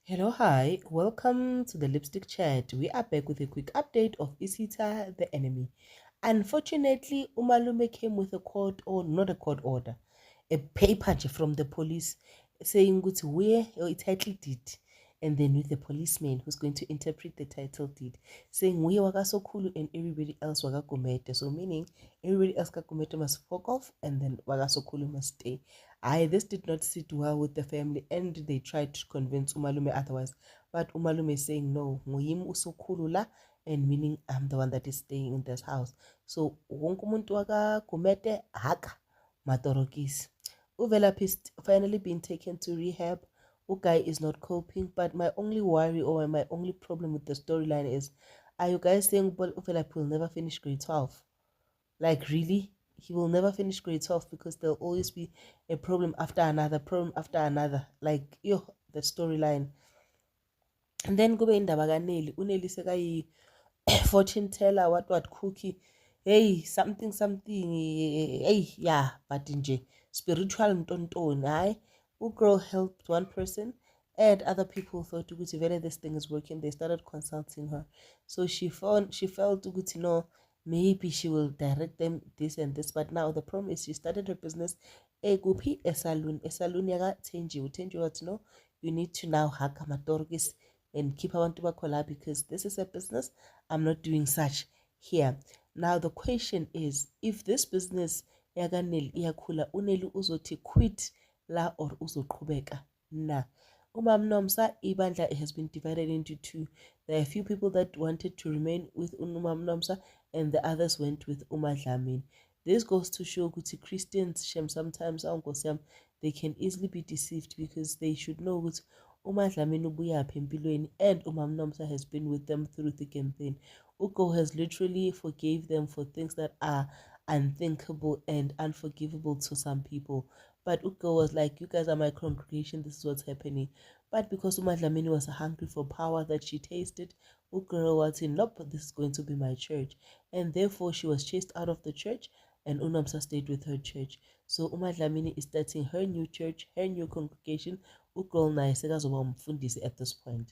Hello, hi, welcome to the Lipstick Chat. We are back with a quick update of Isita the Enemy. Unfortunately, Umalume came with a court or not a court order, a paper from the police saying where a title deed, and then with the policeman who's going to interpret the title deed, saying we Wagasokulu and everybody else Wagakumete. So meaning everybody else Kakumete must fuck off and then Wagasokulu must stay. This did not sit well with the family and they tried to convince Umalume otherwise. But Umalume is saying no, Nguyim usukulula, and meaning I'm the one that is staying in this house. So wonke umuntu wakaGumede haka matorokisi. Uvelapist finally been taken to rehab. Ugai is not coping, but my only worry or my only problem with the storyline is, are you guys saying Uvelap will never finish grade 12? Like, really? He will never finish grade 12 because there'll always be a problem after another, problem after another. Like, yo, the storyline. And then go in Dabaganeli. Uneli Segai fortune teller, what cookie. Hey, something. Hey, yeah, but in spiritual mtonton. Girl helped one person and other people thought ukuthi vele this thing is working. They started consulting her, so she felt ukuthi no, maybe she will direct them this and this. But now the problem is she started her business a salon yaka Tenji what no, you need to now hack amatorgis and keep abantu bakhola because this is a business. I'm not doing such here. Now the question is, if this business yakaneli iyakhula, uneli uzothi quit la or uzoqhubeka na. Umamnomsa ibandla has been divided into two. There are a few people that wanted to remain with Umamnomsa and the others went with Umadlamin. This goes to show ukuthi Christians shem sometimes they can easily be deceived because they should know ukuthi Umadlamin ubuyaphi empilweni and Umamnomsa has been with them through thick and thin. Ugo has literally forgave them for things that are unthinkable and unforgivable to some people. But Ugo was like, you guys are my congregation, this is what's happening. But because Umadlamini was hungry for power that she tasted, Ugo was saying, nope, this is going to be my church. And therefore she was chased out of the church and Unamsa stayed with her church. So Umadlamini is starting her new church, her new congregation. Ugo na at this point.